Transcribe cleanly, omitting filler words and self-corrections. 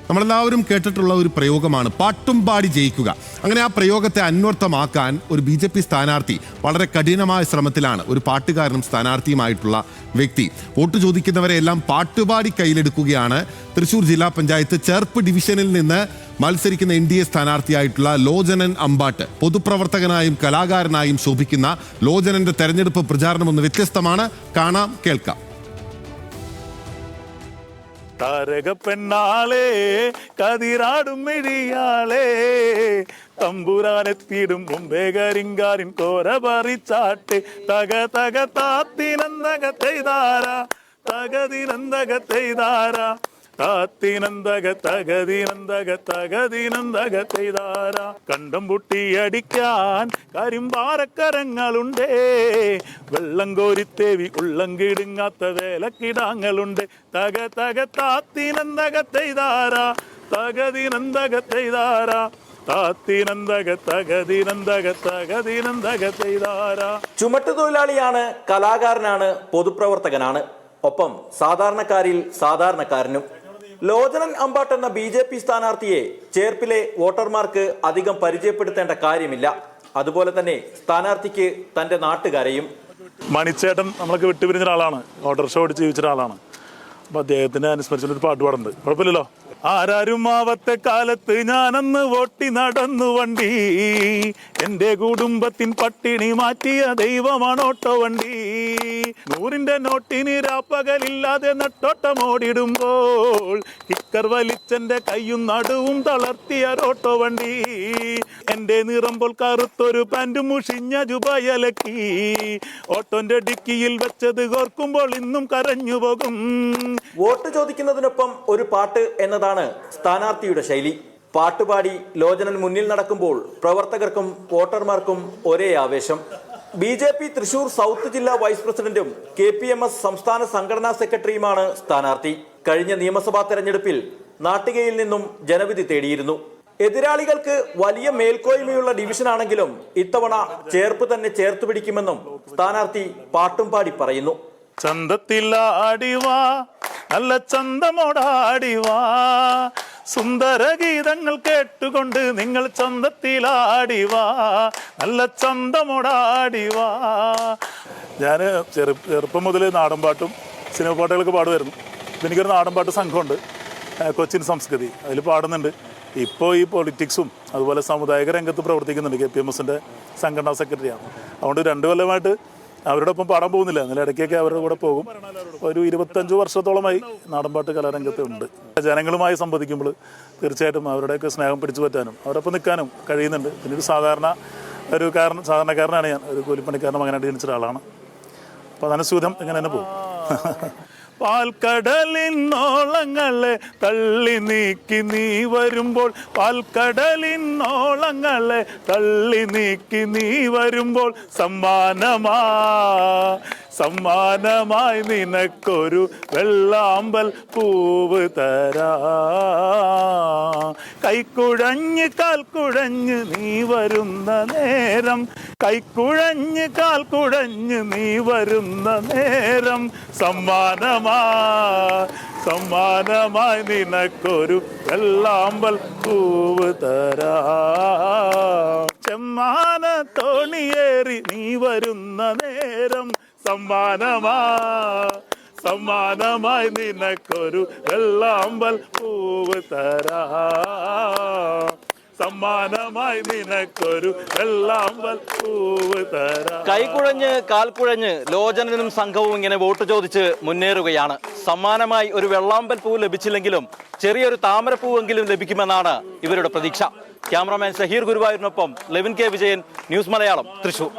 നമ്മളെല്ലാവരും കേട്ടിട്ടുള്ള ഒരു പ്രയോഗമാണ് പാട്ടും പാടി ജയിക്കുക. അങ്ങനെ ആ പ്രയോഗത്തെ അന്വർത്ഥമാക്കാൻ ഒരു BJP സ്ഥാനാർത്ഥി വളരെ കഠിനമായ ശ്രമത്തിലാണ്. ഒരു പാട്ടുകാരനും സ്ഥാനാർത്ഥിയുമായിട്ടുള്ള വ്യക്തി വോട്ട് ചോദിക്കുന്നവരെ എല്ലാം പാട്ടുപാടി കയ്യിലെടുക്കുകയാണ്. തൃശൂർ ജില്ലാ പഞ്ചായത്ത് ചേർപ്പ് ഡിവിഷനിൽ നിന്ന് മത്സരിക്കുന്ന NDA സ്ഥാനാർത്ഥിയായിട്ടുള്ള ലോചനൻ അമ്പാട്ട്. പൊതുപ്രവർത്തകനായും കലാകാരനായും ശോഭിക്കുന്ന ലോചനന്റെ തെരഞ്ഞെടുപ്പ് പ്രചാരണം ഒന്ന് വ്യത്യസ്തമാണ്. കാണാം, കേൾക്കാം. താരക പെണ്ണാളേ കതിരാടും മെഴിയാളേ തമ്പുരാനെത്തിയിടും മുമ്പേ കരിങ്കാരിൻ കോര പറിച്ചാട്ടെ തക തക താത്തിനന്തകത്തെയ്താര തകതിനന്തകത്തെയ്താര താത്തിനന്തക തകതിനന്തകത്തെയ്താര കണ്ടം പൊട്ടിയടിക്കാൻ കരിമ്പാറക്കരങ്ങളുണ്ടേ വെള്ളം കോരിത്തേവി ഉള്ളം കിടുങ്ങാത്ത വേലക്കിടാങ്ങളുണ്ട് തക തക താത്തിനന്തകത്തെയ്താര തകതിനന്തകത്തെയ്താര ചുമട്ടുതൊഴിലാളിയാണ്, കലാകാരനാണ്, പൊതുപ്രവർത്തകനാണ്, ഒപ്പം സാധാരണക്കാരിൽ സാധാരണക്കാരനും. ലോചനൻ അമ്പാട്ട് എന്ന BJP സ്ഥാനാർത്ഥിയെ ചേർപ്പിലെ വോട്ടർമാർക്ക് അധികം പരിചയപ്പെടുത്തേണ്ട കാര്യമില്ല. അതുപോലെ തന്നെ സ്ഥാനാർത്ഥിക്ക് തന്റെ നാട്ടുകാരെയും. മണിച്ചേട്ടൻ നമ്മളൊക്കെ വിട്ടുപിരിഞ്ഞ ഒരാളാണ്, ഓട്ടോറിക്ഷ ഓടിച്ച് ജീവിച്ച ഒരാളാണ്. അപ്പൊ അദ്ദേഹത്തിനെ അനുസ്മരിച്ചൊരു പാട്ട് പാടുന്നുണ്ട്. കുഴപ്പമില്ലല്ലോ. ആരാരും ആവത്തെ കാലത്ത് ഞാനന്ന് വോട്ടി നടന്നു വണ്ടി, എന്റെ കുടുംബത്തിൻ പട്ടിണി മാറ്റിയ ദൈവമാണ് ഓട്ടോ വണ്ടി. 100-ന്റെ നോട്ടിന് രാപ്പകലില്ലാതെ നെട്ടോട്ടമോടിടുമ്പോൾ കിക്കർ വലിച്ചെന്റെ കയ്യും നടുവും തളർത്തിയ ഓട്ടോ വണ്ടി. എന്റെ നിറമ്പോൾ കറുത്തൊരു പാൻറ് മുഷിഞ്ഞ ജുബയലക്കി ഓട്ടോന്റെ ഡിക്കിയിൽ വെച്ചത് ഓർക്കുമ്പോൾ ഇന്നും കരഞ്ഞു പോകും. വോട്ട് ചോദിക്കുന്നതിനൊപ്പം ഒരു പാട്ട് എന്നതാണ് സ്ഥാനാർത്ഥിയുടെ ശൈലി. പാട്ടുപാടി ലോചനൻ മുന്നിൽ നടക്കുമ്പോൾ പ്രവർത്തകർക്കും വോട്ടർമാർക്കും ഒരേ ആവേശം. BJP തൃശൂർ സൗത്ത് ജില്ലാ വൈസ് പ്രസിഡന്റും KPMS സംസ്ഥാന സംഘടനാ സെക്രട്ടറിയുമാണ് സ്ഥാനാർത്ഥി. കഴിഞ്ഞ നിയമസഭാ തെരഞ്ഞെടുപ്പിൽ നാട്ടികയിൽ നിന്നും ജനവിധി തേടിയിരുന്നു. എതിരാളികൾക്ക് വലിയ മേൽക്കോയ്മയുള്ള ഡിവിഷനാണെങ്കിലും ഇത്തവണ ചേർപ്പ് തന്നെ ചേർത്ത് പിടിക്കുമെന്നും സ്ഥാനാർത്ഥി പാട്ടും പാടി പറയുന്നു. ചന്തത്തിലാടിവാ നല്ല ചന്തമോടാടിവാ, സുന്ദര ഗീതങ്ങൾ കേട്ടുകൊണ്ട് നിങ്ങൾ ചന്തത്തിലാടിവാ നല്ല ചന്തമോടാടിവാ. ഞാൻ ചെറുപ്പം മുതൽ നാടൻ പാട്ടും സിനിമ പാട്ടുകളൊക്കെ പാടുമായിരുന്നു. എനിക്കൊരു നാടൻ പാട്ട് സംഘമുണ്ട്, കൊച്ചിൻ സംസ്കൃതി, അതിൽ പാടുന്നുണ്ട്. ഇപ്പോൾ ഈ പൊളിറ്റിക്സും അതുപോലെ സാമുദായിക രംഗത്ത് പ്രവർത്തിക്കുന്നുണ്ട്. KPMSന്റെ സംഘടനാ സെക്രട്ടറിയാണ്. അതുകൊണ്ട് 2 കൊല്ലമായിട്ട് അവരുടെ ഒപ്പം പാടാൻ പോകുന്നില്ല. എന്നാലും ഇടയ്ക്കൊക്കെ അവരുടെ കൂടെ പോകും. ഒരു 25 വർഷത്തോളമായി നാടൻപാട്ട് കലാരംഗത്ത് ഉണ്ട്. ജനങ്ങളുമായി സംവദിക്കുമ്പോൾ തീർച്ചയായിട്ടും അവരുടെയൊക്കെ സ്നേഹം പിടിച്ചു പറ്റാനും അവരൊപ്പം നിൽക്കാനും കഴിയുന്നുണ്ട്. പിന്നെ ഒരു സാധാരണക്കാരനാണ് ഞാൻ. ഒരു കൂലിപ്പണിക്കാരൻ്റെ മകനായിട്ട് ജനിച്ച ഒരാളാണ്. അപ്പോൾ അതനുസൂതം ഇങ്ങനെ തന്നെ പോകും. പാൽക്കടലിന്നോളങ്ങളെ തള്ളി നീക്കി നീ വരുമ്പോൾ, പാൽക്കടലിന്നോളങ്ങളെ തള്ളി നീക്കി നീ വരുമ്പോൾ, സമ്മാനമായി നിനക്കൊരു വെള്ളാമ്പൽ പൂവ് തരാ. കൈക്കുഴഞ്ഞ് കാൽക്കുഴഞ്ഞ് നീ വരുന്ന നേരം, കൈക്കുഴഞ്ഞ് കാൽക്കുഴഞ്ഞ് നീ വരുന്ന നേരം, സമ്മാനമായി നിനക്കൊരു വെള്ളാമ്പൽ പൂവ് തരാ. ചെമ്മാന തോണിയേറി നീ വരുന്ന നേരം, സമ്മാനമായി നിനക്കൊരു വെള്ളാമ്പൽ പൂവ് തരാ. സമ്മാനമായി നിനക്കൊരു വെള്ളാമ്പൽ പൂവ് തരാ. കൈക്കുഴഞ്ഞ് കാൽക്കുഴഞ്ഞ് ലോചനനും സംഘവും ഇങ്ങനെ വോട്ട് ചോദിച്ച് മുന്നേറുകയാണ്. സമ്മാനമായി ഒരു വെള്ളാമ്പൽ പൂവ് ലഭിച്ചില്ലെങ്കിലും ചെറിയൊരു താമരപ്പൂവെങ്കിലും ലഭിക്കുമെന്നാണ് ഇവരുടെ പ്രതീക്ഷ. ക്യാമറാമാൻ ഷഹീർ ഗുരുവായൂരിനൊപ്പം ലെവിൻ കെ വിജയൻ, ന്യൂസ് മലയാളം, തൃശൂർ.